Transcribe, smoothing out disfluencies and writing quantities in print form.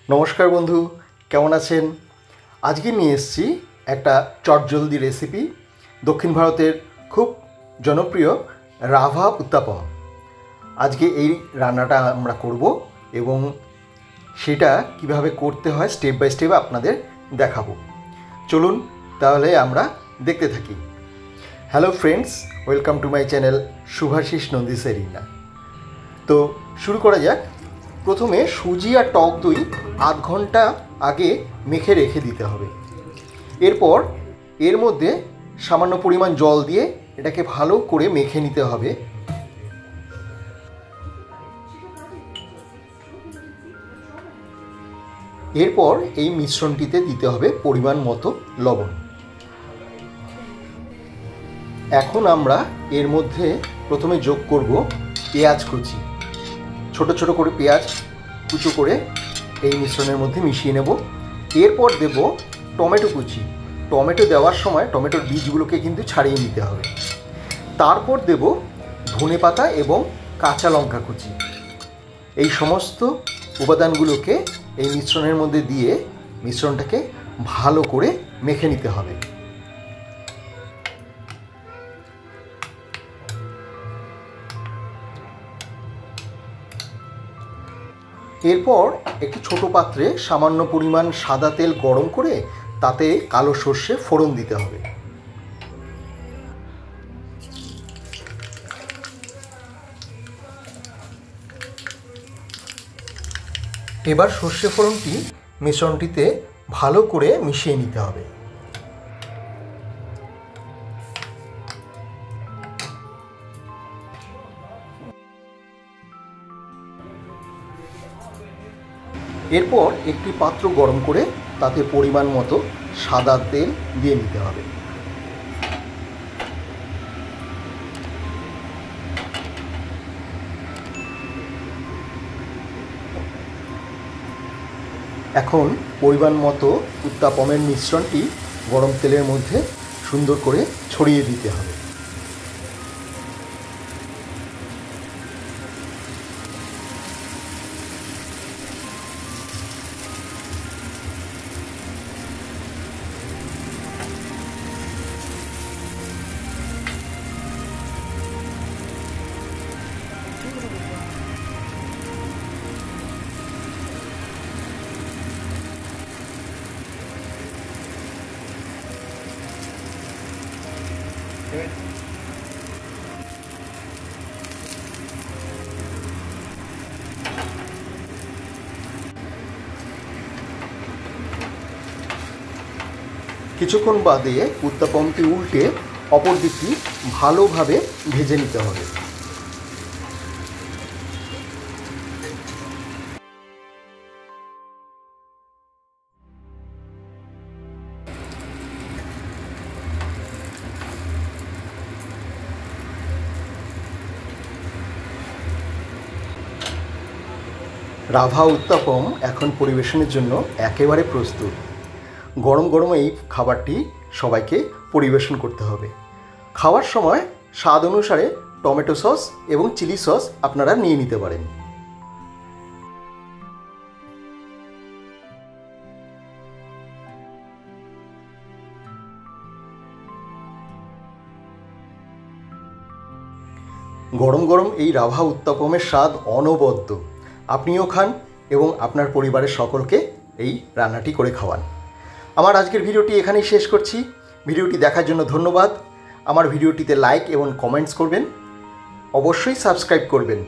নমস্কার বন্ধু, কেমন আছেন? আজকে নিয়ে এসেছি একটা চটজলদি রেসিপি, দক্ষিণ ভারতের খুব জনপ্রিয় রাভা উত্তাপম। আজকে এই রান্নাটা আমরা করব এবং সেটা কিভাবে করতে হয় স্টেপ বাই স্টেপ আপনাদের দেখাবো। চলুন তাহলে আমরা দেখতে থাকি। Hello friends, welcome to my channel Shubhashis নন্দিসেরিনা। তো শুরু করা যাক। প্রথমে সুজি আর টক দই আধ ঘন্টা আগে মেখে রেখে দিতে হবে। এরপর এর মধ্যে সামান্য পরিমাণ জল দিয়ে এটাকে ভালো করে মেখে নিতে হবে। এরপর এই মিশ্রণটিতে দিতে হবে পরিমাণ মতো লবণ। এখন আমরা এর মধ্যে প্রথমে যোগ করব পেঁয়াজ কুচি। ছোট ছোট করে পেঁয়াজ কুচো করে এই মিশ্রণের মধ্যে মিশিয়ে নেব। এরপর দেব টমেটো কুচি। টমেটো দেওয়ার সময় টমেটোর বীজগুলোকে কিন্তু ছাড়িয়ে নিতে হবে। তারপর দেব ধনেপাতা এবং কাঁচা লঙ্কা কুচি। এই সমস্ত উপাদানগুলোকে এই মিশ্রণের মধ্যে দিয়ে মিশ্রণটাকে ভালো করে মেখে নিতে হবে। এরপর একটি ছোট পাত্রে সামান্য পরিমাণ সাদা তেল গরম করে তাতে কালো সর্ষে ফোড়ন দিতে হবে। এবার সর্ষে ফোড়নটি মিশ্রণটিতে ভালো করে মিশিয়ে নিতে হবে। এরপর একটি পাত্র গরম করে তাতে পরিমাণ মতো সাদা তেল দিয়ে নিতে হবে। এখন পরিমাণ মতো উত্তাপমের মিশ্রণটি গরম তেলের মধ্যে সুন্দর করে ছড়িয়ে দিতে হবে। কিছুক্ষণ বাদে উত্তাপমটি উল্টে অপর দিকটি ভালোভাবে ভেজে নিতে হবে। রাভা উত্তাপম এখন পরিবেশনের জন্য একেবারে প্রস্তুত। গরম গরম এই খাবারটি সবাইকে পরিবেশন করতে হবে। খাওয়ার সময় স্বাদ অনুসারে টমেটো সস এবং চিলি সস আপনারা নিয়ে নিতে পারেন। গরম গরম এই রাভা উত্তাপমের স্বাদ অনবদ্য। আপনিও খান এবং আপনার পরিবারের সকলকে এই রান্নাটি করে খাওয়ান। আমার আজকের ভিডিওটি এখানেই শেষ করছি। ভিডিওটি দেখার জন্য ধন্যবাদ। আমার ভিডিওটিতে লাইক এবং কমেন্টস করবেন, অবশ্যই সাবস্ক্রাইব করবেন।